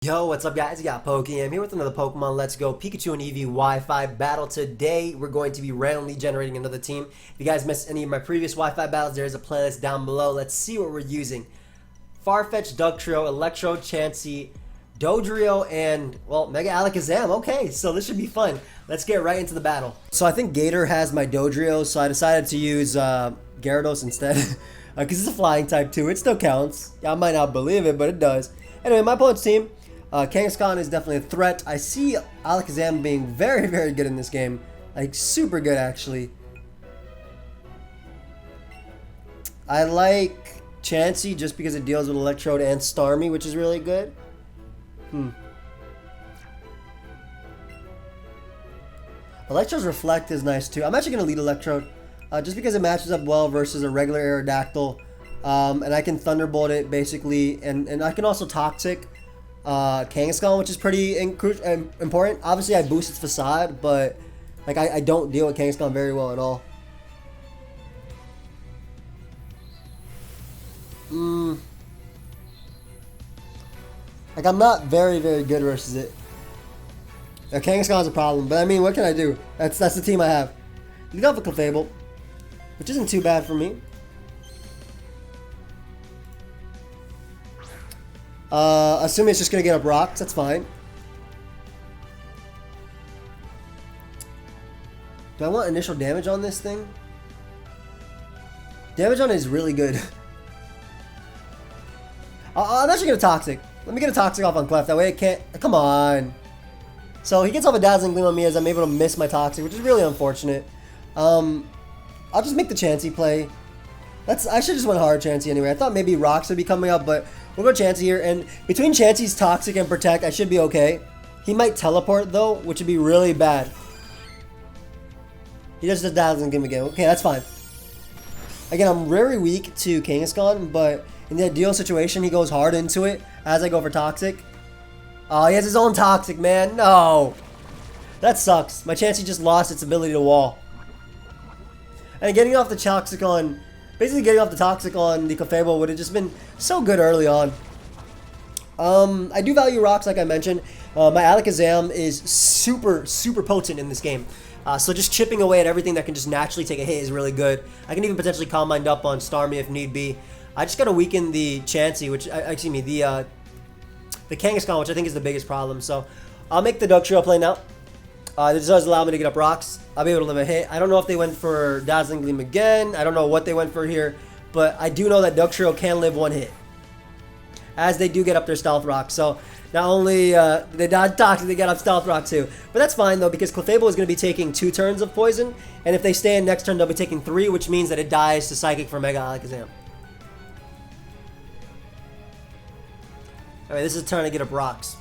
Yo, what's up guys? You got pokeaimMD here with another Pokemon Let's Go Pikachu and Eevee Wi-Fi battle. Today, we're going to be randomly generating another team. If you guys missed any of my previous Wi-Fi battles, there is a playlist down below. Let's see what we're using. Farfetch, Dugtrio, Electro, Chansey, Dodrio, and, well, Mega Alakazam. Okay, so this should be fun. Let's get right into the battle. So I think Gator has my Dodrio, so I decided to use Gyarados instead. Because it's a flying type too. It still counts. Yeah, I might not believe it, but it does. Anyway, my opponent's team. Kangaskhan is definitely a threat. I see Alakazam being very, very good in this game. Like, super good, actually. I like Chansey just because it deals with Electrode and Starmie, which is really good. Electrode's Reflect is nice, too. I'm actually going to lead Electrode. Just because it matches up well versus a regular Aerodactyl. And I can Thunderbolt it, basically. And I can also Toxic Kangaskhan, which is pretty important. Obviously, I boost its facade, but like I don't deal with Kangaskhan very well at all. Like I'm not very, very good versus it. Kangaskhan's a problem, but I mean, what can I do? That's the team I have. You got the Clefable, which isn't too bad for me. Assuming it's just gonna get up rocks, that's fine. Do I want initial damage on this thing? Damage on it is really good. I'm actually gonna Toxic. Let me get a Toxic off on Clef, that way it can't... Come on. So he gets off a Dazzling Gleam on me as I'm able to miss my Toxic, which is really unfortunate. I'll just make the Chansey play. I should just went hard Chansey anyway. I thought maybe Rocks would be coming up, but we'll go Chansey here. And between Chansey's Toxic and Protect, I should be okay. He might Teleport, though, which would be really bad. He just does Dazzling Gleam again. Okay, that's fine. Again, I'm very weak to Kangaskhan, but in the ideal situation, he goes hard into it as I go for Toxic. Oh, he has his own Toxic, man. No. That sucks. My Chansey just lost its ability to wall. And getting off the Toxic on... Basically, getting off the Toxic on the Clefable would have just been so good early on. I do value Rocks, like I mentioned. My Alakazam is super, super potent in this game. So just chipping away at everything that can just naturally take a hit is really good. I can even potentially Calm Mind up on Starmie if need be. I just gotta weaken the Chansey, which, excuse me, the Kangaskhan, which I think is the biggest problem. So I'll make the Dugtrio play now. This does allow me to get up rocks. I'll be able to live a hit. I don't know if they went for Dazzling Gleam again. I don't know what they went for here. But I do know that Dugtrio can live one hit, as they do get up their Stealth Rock. So not only they died Toxic, they get up Stealth Rock too. But that's fine though, because Clefable is going to be taking 2 turns of Poison. And if they stay in next turn, they'll be taking 3, which means that it dies to Psychic for Mega Alakazam. Alright, this is a turn to get up rocks.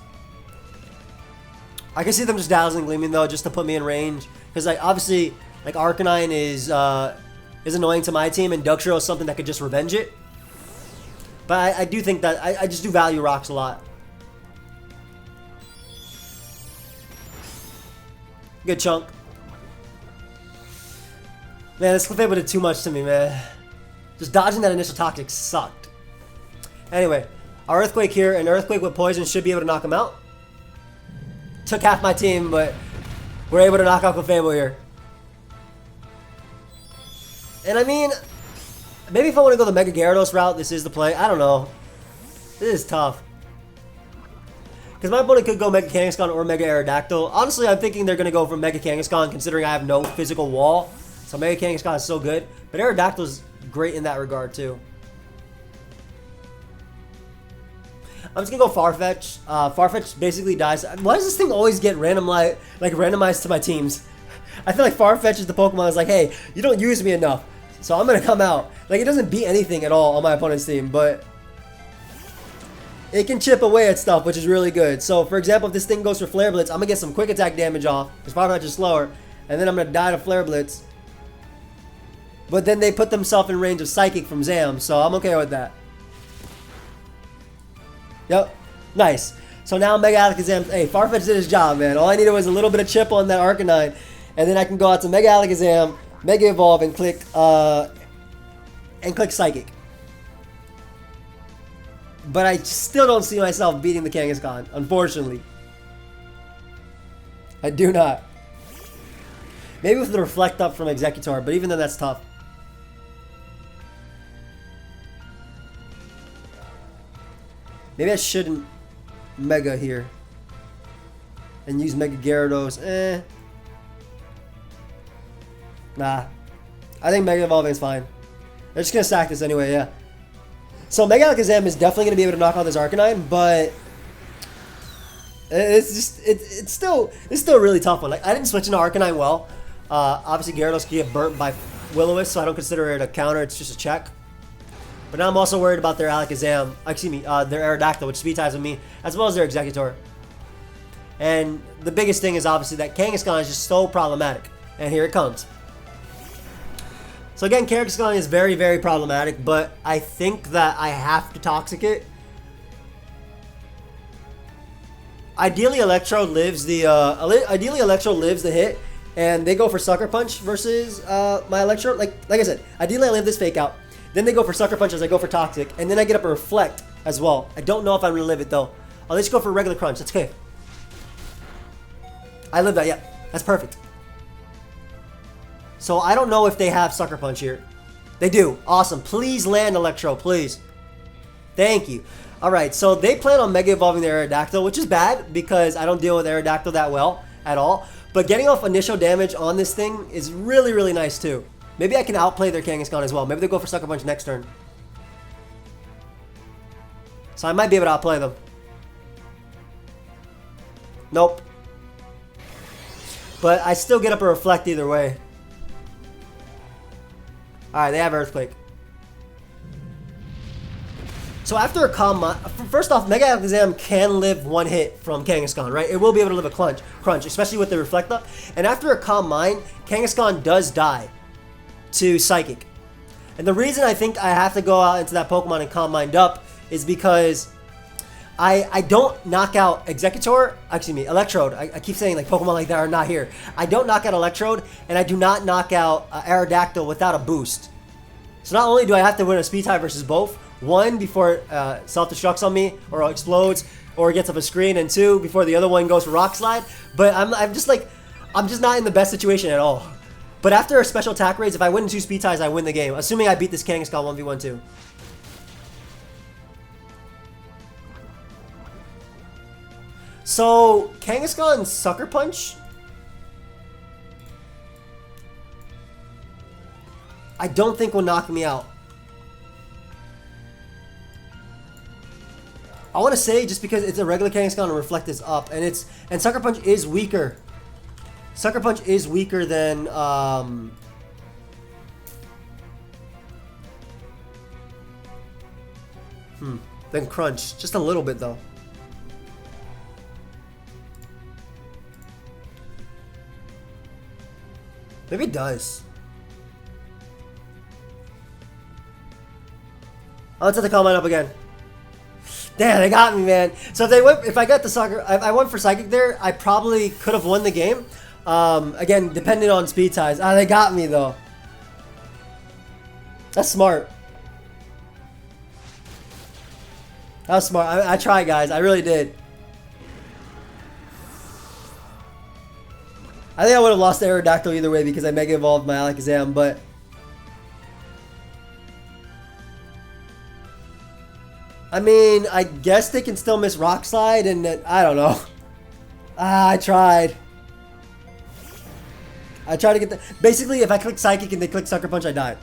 I can see them just Dazzling Gleaming though, just to put me in range. Because like obviously, like Arcanine is annoying to my team, and Dugtrio is something that could just revenge it. But I do think that I just do value Rocks a lot. Good chunk. Man, this Clefable did too much to me, man. Just dodging that initial Toxic sucked. Anyway, our Earthquake here, and Earthquake with Poison should be able to knock him out. Took half my team, but we're able to knock out Clefable here. And I mean, maybe if I want to go the Mega Gyarados route, this is the play. I don't know. This is tough. Because my opponent could go Mega Kangaskhan or Mega Aerodactyl. Honestly, I'm thinking they're going to go for Mega Kangaskhan, considering I have no physical wall. So Mega Kangaskhan is so good. But Aerodactyl is great in that regard, too. I'm just gonna go Farfetch. Farfetch basically dies. Why does this thing always get randomized to my teams? I feel like Farfetch is the Pokemon that's like, hey, you don't use me enough, so I'm gonna come out. Like, it doesn't beat anything at all on my opponent's team, but it can chip away at stuff, which is really good. So, for example, if this thing goes for Flare Blitz, I'm gonna get some quick attack damage off, because Farfetch is slower, and then I'm gonna die to Flare Blitz. But then they put themselves in range of Psychic from Zam, so I'm okay with that. Yep. Nice. So now Mega Alakazam... Hey, Farfetch did his job, man. All I needed was a little bit of chip on that Arcanine. And then I can go out to Mega Alakazam, Mega Evolve, and click Psychic. But I still don't see myself beating the Kangaskhan, unfortunately. I do not. Maybe with the Reflect Up from Executor, but even then that's tough. Maybe I shouldn't Mega here. And use Mega Gyarados. Nah. I think Mega Evolving is fine. They're just going to sack this anyway, yeah. So Mega Alakazam is definitely going to be able to knock out this Arcanine, but it's still a really tough one. Like, I didn't switch into Arcanine well. Obviously Gyarados can get burnt by Will-O-Wisp, so I don't consider it a counter, it's just a check. But now I'm also worried about their Alakazam, excuse me, their Aerodactyl, which speed ties with me, as well as their Executor. And the biggest thing is obviously that Kangaskhan is just so problematic. And here it comes. So again, Kangaskhan is very, very problematic, but I think that I have to Toxic it. Ideally, Electrode lives the hit, and they go for Sucker Punch versus my Electrode. Like I said, ideally I live this Fake Out. Then they go for Sucker Punch as I go for Toxic, and then I get up a Reflect as well. I don't know if I'm gonna live it though. I'll just go for regular Crunch. That's okay. I live that. Yeah, that's perfect. So I don't know if they have Sucker Punch here. They do. Awesome. Please land Electro, please. Thank you. Alright, so they plan on Mega Evolving their Aerodactyl, which is bad because I don't deal with Aerodactyl that well at all. But getting off initial damage on this thing is really, really nice too. Maybe I can outplay their Kangaskhan as well. Maybe they'll go for Sucker Punch next turn. So I might be able to outplay them. Nope. But I still get up a Reflect either way. Alright, they have Earthquake. So after a Calm Mind, first off, Mega Alakazam can live one hit from Kangaskhan, right? It will be able to live a crunch, especially with the Reflect Up. And after a Calm Mind, Kangaskhan does die to Psychic. And the reason I think I have to go out into that Pokemon and Calm Mind up is because I don't knock out Executor, excuse me, Electrode. I keep saying like Pokemon like that are not here. I don't knock out Electrode, and I do not knock out Aerodactyl without a boost. So not only do I have to win a speed tie versus both, one, before self-destructs on me, or explodes, or gets up a screen, and two, before the other one goes for Rock Slide, but I'm just not in the best situation at all. But after a special attack raise, if I win 2 speed ties, I win the game, assuming I beat this Kangaskhan 1v1 too. So, Kangaskhan Sucker Punch? I don't think will knock me out. I want to say just because it's a regular Kangaskhan and Reflect is up, and Sucker Punch is weaker. Sucker Punch is weaker than than Crunch, just a little bit though. Maybe it does. Oh, let's have to Calm Mind up again. Damn, they got me, man. So if I got the Sucker, I went for Psychic there, I probably could have won the game. Again, depending on speed ties. They got me though. That's smart. That was smart. I tried, guys. I really did. I think I would have lost the Aerodactyl either way because I Mega Evolved my Alakazam, but I mean, I guess they can still miss Rock Slide, and I don't know. I tried. I tried to get the... Basically, if I click Psychic and they click Sucker Punch, I die.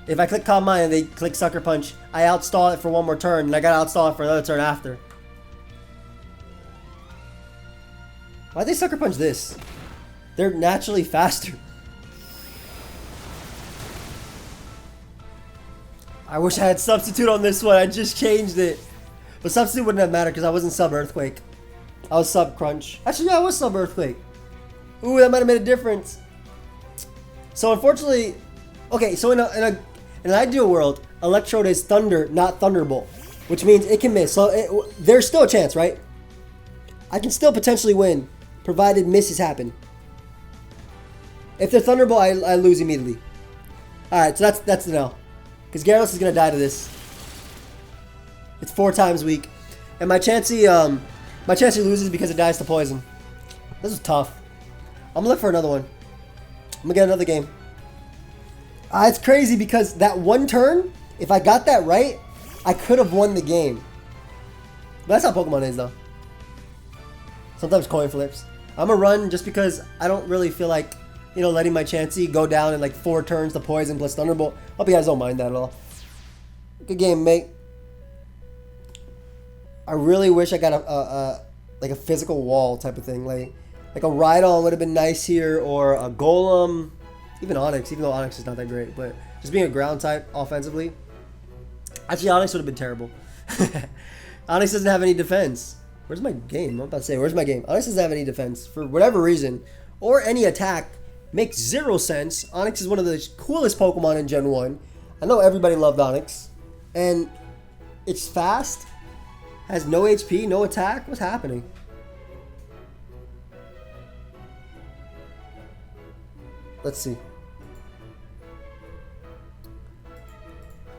If I click Calm Mind and they click Sucker Punch, I outstall it for one more turn, and I gotta outstall it for another turn after. Why'd they Sucker Punch this? They're naturally faster. I wish I had Substitute on this one. I just changed it. But Substitute wouldn't have mattered because I wasn't Sub-Earthquake. I was Sub-Crunch. Actually, yeah, I was Sub-Earthquake. Ooh, that might have made a difference. So, unfortunately... Okay, so in an ideal world, Electrode is Thunder, not Thunderbolt. Which means it can miss. So, there's still a chance, right? I can still potentially win, provided misses happen. If they're Thunderbolt, I lose immediately. Alright, so that's the no. Because Gyarados is going to die to this. It's 4 times weak. And my Chansey loses because it dies to poison. This is tough. I'm gonna look for another one. I'm gonna get another game. It's crazy because that one turn, if I got that right, I could have won the game. But that's how Pokemon is, though. Sometimes coin flips. I'm gonna run just because I don't really feel like, you know, letting my Chansey go down in like 4 turns to poison plus Thunderbolt. Hope you guys don't mind that at all. Good game, mate. I really wish I got like a physical wall type of thing. Like a Rhydon would have been nice here, or a Golem, even Onix, even though Onix is not that great. But just being a ground type offensively. Actually, Onix would have been terrible. Onix doesn't have any defense. Where's my game? I'm about to say, where's my game? Onix doesn't have any defense for whatever reason, or any attack. Makes 0 sense. Onix is one of the coolest Pokemon in Gen 1. I know everybody loved Onix. And it's fast, has no HP, no attack. What's happening? Let's see.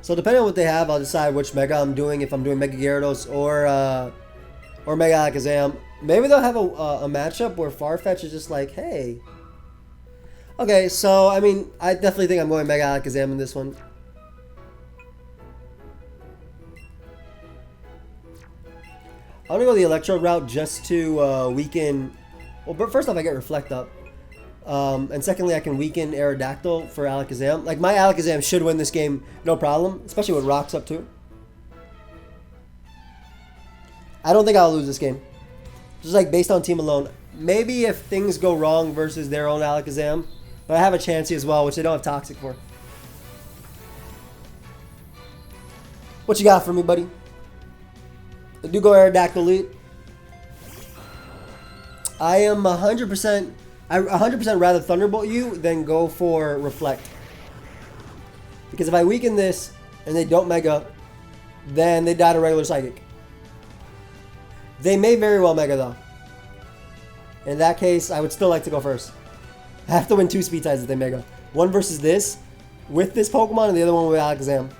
So depending on what they have, I'll decide which Mega I'm doing. If I'm doing Mega Gyarados or Mega Alakazam. Maybe they'll have a matchup where Farfetch is just like, hey. Okay, so I mean, I definitely think I'm going Mega Alakazam in this one. I'm gonna go the Electro route just to weaken. Well, but first off, I get Reflect up. And secondly, I can weaken Aerodactyl for Alakazam. Like, my Alakazam should win this game, no problem. Especially with Rocks up too. I don't think I'll lose this game. Just like based on team alone. Maybe if things go wrong versus their own Alakazam. But I have a Chansey as well, which they don't have Toxic for. What you got for me, buddy? I do go Aerodactyl lead. I am 100%... I 100% rather Thunderbolt you than go for Reflect. Because if I weaken this and they don't Mega, then they die to regular Psychic. They may very well Mega though. In that case, I would still like to go first. I have to win 2 speed ties if they Mega. One versus this, with this Pokemon, and the other one with Alakazam.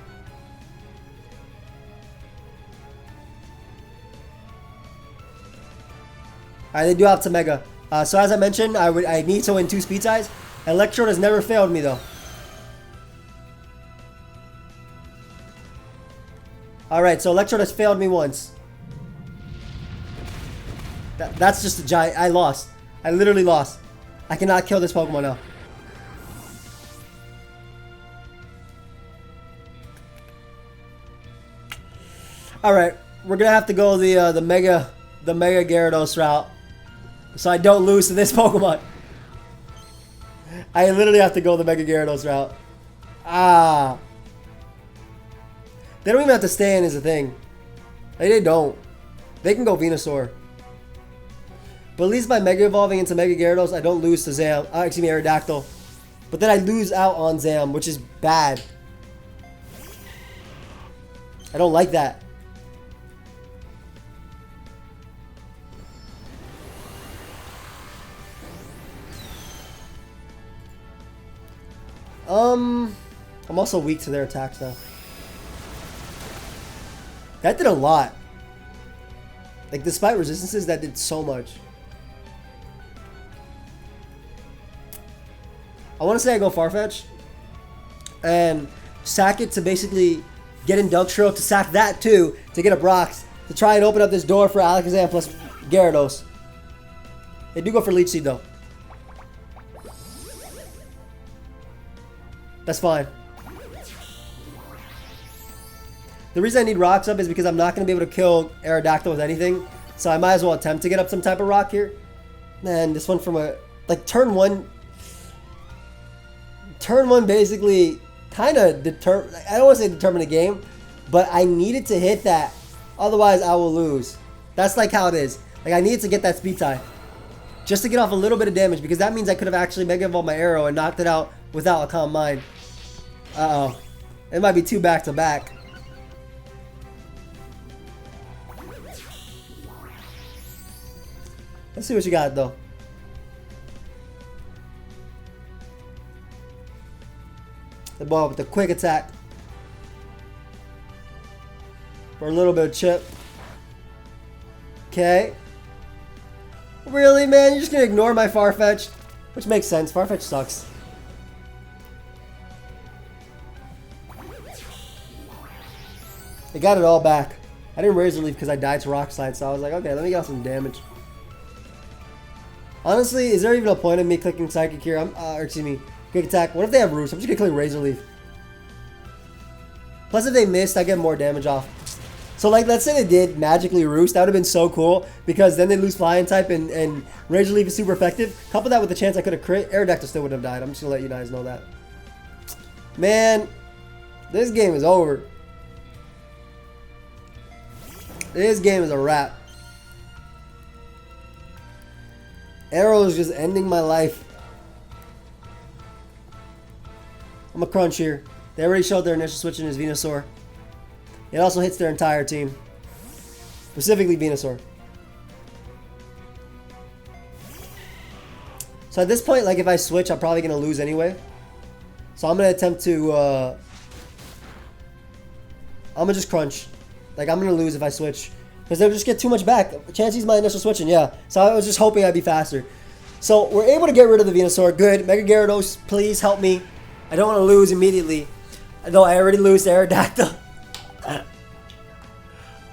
Alright, they do have to Mega. So as I mentioned, I need to win 2 speed ties. Electrode has never failed me though. Alright, so Electrode has failed me once. That's just a giant. I lost. I literally lost. I cannot kill this Pokemon now. Alright, we're gonna have to go the Mega Gyarados route. So I don't lose to this Pokemon. I literally have to go the Mega Gyarados route. Ah. They don't even have to stay in is the thing. Like, they don't. They can go Venusaur. But at least by Mega Evolving into Mega Gyarados, I don't lose to Zam. Excuse me, Aerodactyl. But then I lose out on Zam, which is bad. I don't like that. I'm also weak to their attacks now. That did a lot. Like, despite resistances, that did so much. I want to say I go Farfetch. And sack it to basically get Inductrio, to sack that too, to get a Brox, to try and open up this door for Alakazam plus Gyarados. They do go for Leech Seed though. That's fine. The reason I need rocks up is because I'm not going to be able to kill Aerodactyl with anything. So I might as well attempt to get up some type of rock here. Man, this one from a... Like, turn one basically kind of I don't want to say determine the game, but I needed to hit that. Otherwise, I will lose. That's like how it is. Like, I needed to get that speed tie. Just to get off a little bit of damage, because that means I could have actually Mega Evolved my arrow and knocked it out without a Calm Mind. Uh-oh. It might be 2 back-to-back. Let's see what you got, though. The ball with the quick attack. for a little bit of chip. Okay. Really, man? You're just gonna ignore my Farfetch? Which makes sense. Farfetch sucks. I got it all back. I didn't Razor Leaf because I died to Rock Slide, so I was like, okay, let me get some damage. Honestly, is there even a point in me clicking Psychic here? Or excuse me, Quick Attack. What if they have Roost? I'm just gonna click Razor Leaf. Plus, if they missed, I get more damage off. So, like, let's say they did magically Roost. That would have been so cool because then they lose Flying type and Razor Leaf is super effective. Couple that with the chance I could have crit. Aerodactyl still wouldn't have died. I'm just gonna let you guys know that. Man, this game is over. This game is a wrap. Arrow is just ending my life. I'm a crunch here. They already showed their initial switch in his Venusaur. It also hits their entire team. Specifically Venusaur. So at this point, like if I switch, I'm probably going to lose anyway. So I'm going to attempt to... I'm going to just crunch. Like, I'm going to lose if I switch. Because they'll just get too much back. Chansey's my initial switching, yeah. So I was just hoping I'd be faster. So we're able to get rid of the Venusaur. Good. Mega Gyarados, please help me. I don't want to lose immediately. Though I already lose to Aerodactyl.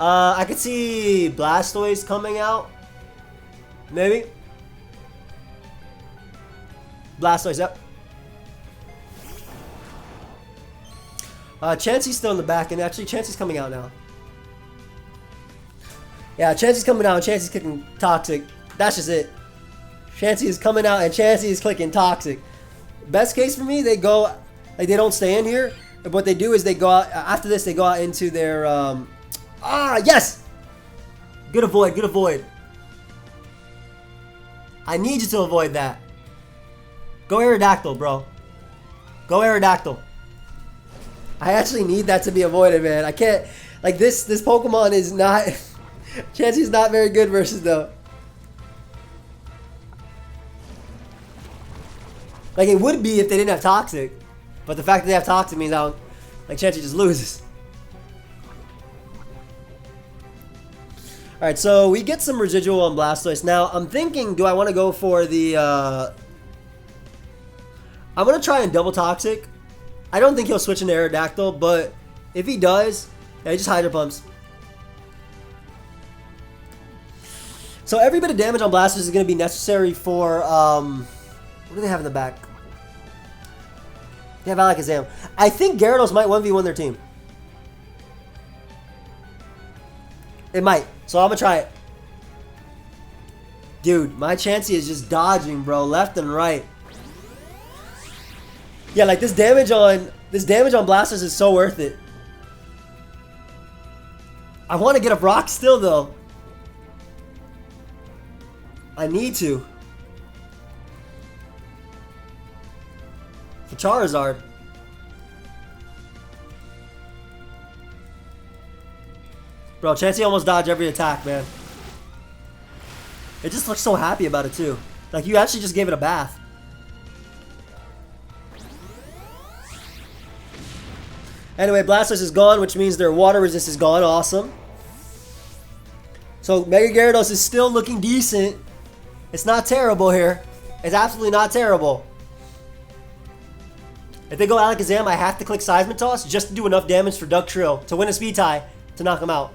I could see Blastoise coming out. Maybe. Blastoise, yep. Chansey's still in the back, and actually Chansey's coming out now. Yeah, Chansey's coming out and Chansey's clicking Toxic. That's just it. Chansey is coming out and Chansey is clicking Toxic. Best case for me, they go, like they don't stay in here. But what they do is they go out, after this they go out into their, yes! Good avoid, good avoid. I need you to avoid that. Go Aerodactyl, bro. Go Aerodactyl. I actually need that to be avoided, man. I can't, like this Pokemon is not... Chansey's not very good versus though. Like it would be if they didn't have Toxic, but the fact that they have Toxic means like Chansey just loses. All right, so we get some residual on Blastoise. Now I'm thinking, do I want to go for the? I'm gonna try and double Toxic. I don't think he'll switch into Aerodactyl, but if he does, yeah, he just Hydro Pumps. So every bit of damage on Blastoise is going to be necessary for, what do they have in the back? They have Alakazam. I think Gyarados might 1v1 their team. It might. So I'm going to try it. Dude, my Chansey is just dodging, bro. Left and right. Yeah, like this damage on Blastoise is so worth it. I want to get up Rock still, though. I need to. For Charizard. Bro, Chansey almost dodged every attack, man. It just looks so happy about it, too. Like, you actually just gave it a bath. Anyway, Blastoise is gone, which means their water resist is gone. Awesome. So, Mega Gyarados is still looking decent. It's not terrible here. It's absolutely not terrible. If they go Alakazam, I have to click Seismitoss just to do enough damage for Ductrill to win a speed tie to knock him out.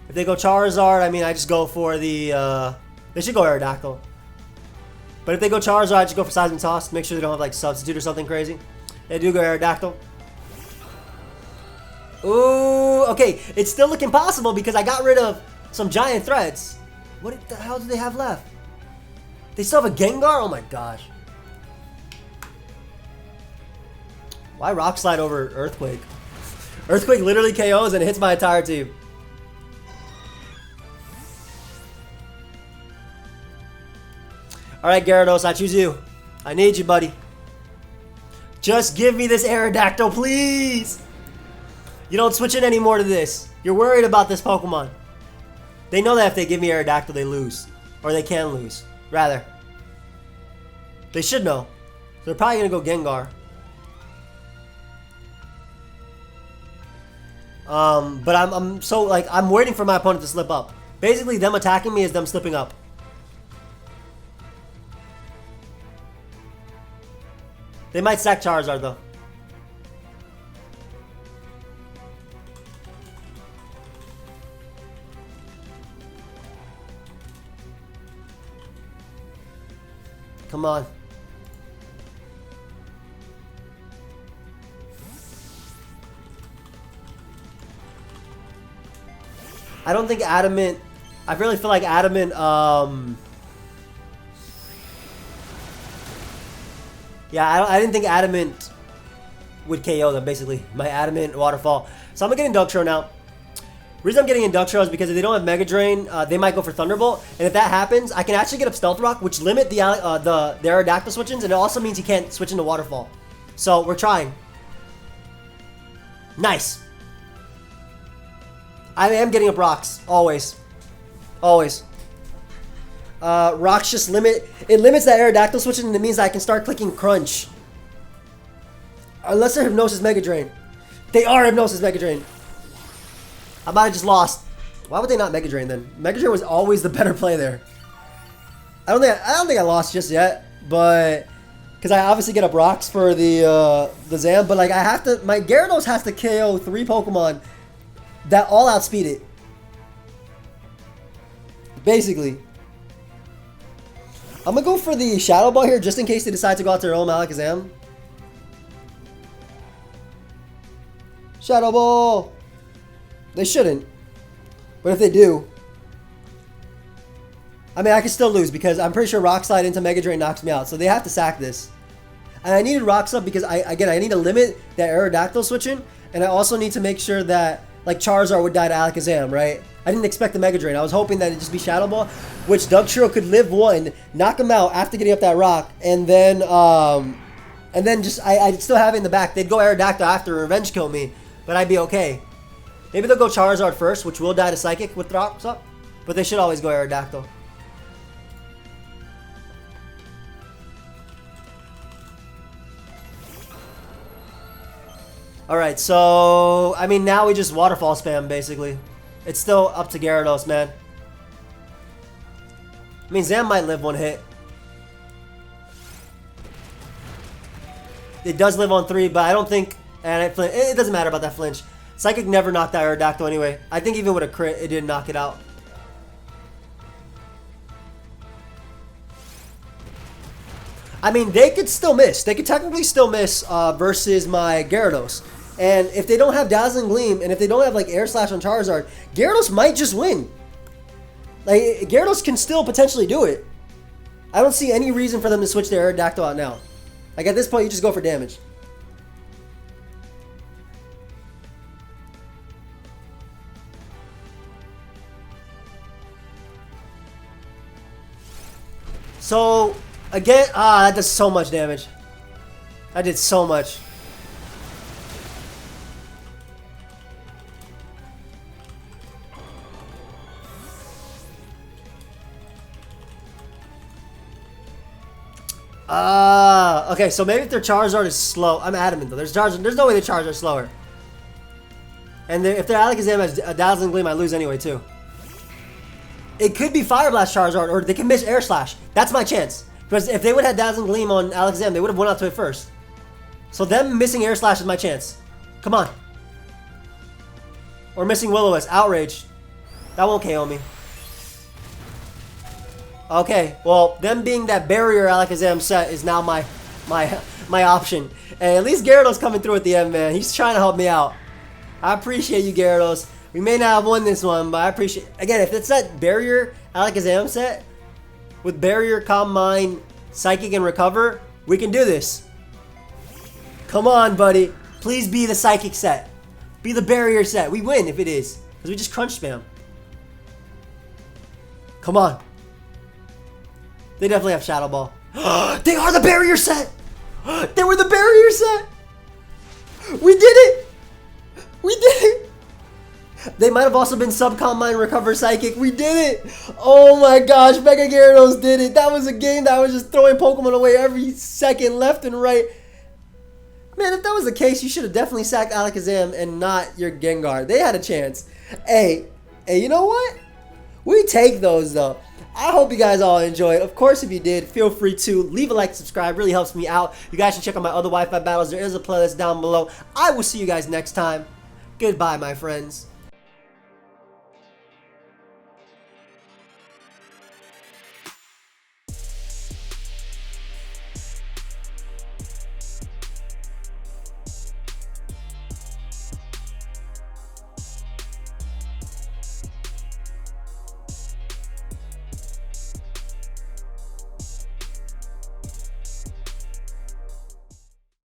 If they go Charizard, I mean, I just go for the... they should go Aerodactyl. But if they go Charizard, I just go for Seismitoss to make sure they don't have, like, Substitute or something crazy. They do go Aerodactyl. Ooh, okay. It's still looking possible because I got rid of some giant threats. What the hell do they have left? They still have a Gengar? Oh my gosh. Why Rock Slide over Earthquake? Earthquake literally KOs and it hits my entire team. Alright, Gyarados, I choose you. I need you, buddy. Just give me this Aerodactyl, please! You don't switch in anymore to this. You're worried about this Pokemon. They know that if they give me Aerodactyl, they lose. Or they can lose. Rather. They should know. They're probably going to go Gengar. But I'm so, like, I'm waiting for my opponent to slip up. Basically, them attacking me is them slipping up. They might sack Charizard, though. Come on. I don't think Adamant... I really feel like Adamant, yeah, I didn't think Adamant would KO them, basically. My Adamant Waterfall. So I'm going to get Inductro now. The reason I'm getting Inductro is because if they don't have Mega Drain, they might go for Thunderbolt. And if that happens, I can actually get up Stealth Rock, which limit the Aerodactyl switch-ins, and it also means he can't switch into Waterfall. So we're trying. Nice. I am getting up Rocks. Always. Always. Rocks just limit... It limits that Aerodactyl switch, and it means I can start clicking Crunch. Unless they're Hypnosis Mega Drain. They are Hypnosis Mega Drain. I might have just lost. Why would they not Mega Drain then? Mega Drain was always the better play there. I don't think I lost just yet, but because I obviously get up Rocks for the Zam, but like I have to. My Gyarados has to KO 3 Pokemon that all outspeed it. Basically. I'm gonna go for the Shadow Ball here just in case they decide to go out to their own Alakazam. Shadow Ball! They shouldn't. But if they do... I mean, I can still lose because I'm pretty sure Rock Slide into Mega Drain knocks me out. So they have to sack this. And I needed Rock Slide because, I need to limit that Aerodactyl switching. And I also need to make sure that, like, Charizard would die to Alakazam, right? I didn't expect the Mega Drain. I was hoping that it'd just be Shadow Ball, which Dugtrio could live one, knock him out after getting up that rock, and then just, I'd still have it in the back. They'd go Aerodactyl after Revenge Kill me, but I'd be okay. Maybe they'll go Charizard first, which will die to Psychic with Rocks up, but they should always go Aerodactyl. Alright, so, I mean, now we just Waterfall spam, basically. It's still up to Gyarados, man. I mean, Zam might live one hit. It does live on 3, but I don't think... And it doesn't matter about that flinch. Psychic never knocked out Aerodactyl anyway. I think even with a crit, it didn't knock it out. I mean, they could still miss. They could technically still miss versus my Gyarados. And if they don't have Dazzling Gleam, and if they don't have, like, Air Slash on Charizard, Gyarados might just win. Like, Gyarados can still potentially do it. I don't see any reason for them to switch their Aerodactyl out now. Like, at this point, you just go for damage. So, again, that does so much damage. I did so much. Okay, so maybe if their Charizard is slow, I'm adamant though. There's no way the Charizard is slower. And if their Alakazam has a Dazzling Gleam, I lose anyway too. It could be Fire Blast Charizard, or they can miss Air Slash. That's my chance. Because if they would have Dazzling Gleam on Alakazam, they would have went out to it first. So them missing Air Slash is my chance. Come on. Or missing Will-O-Wisp. Outrage. That won't KO me. Okay, well, them being that barrier Alakazam set is now my option. And at least Gyarados coming through at the end, man. He's trying to help me out. I appreciate you, Gyarados. We may not have won this one, but I appreciate... Again, if it's that barrier Alakazam set with barrier, Calm Mind, Psychic, and Recover, we can do this. Come on, buddy. Please be the Psychic set. Be the barrier set. We win if it is. Because we just crunch spam. Come on. They definitely have Shadow Ball. They are the barrier set! They were the barrier set! We did it! We did it! They might have also been Calm Mind, Recover, Psychic. We did it! Oh my gosh, Mega Gyarados did it! That was a game that was just throwing Pokemon away every second, left and right. Man, if that was the case, you should have definitely sacked Alakazam and not your Gengar. They had a chance. Hey, you know what? We take those, though. I hope you guys all enjoyed. Of course, if you did, feel free to leave a like, subscribe. Really helps me out. You guys should check out my other Wi-Fi battles. There is a playlist down below. I will see you guys next time. Goodbye, my friends.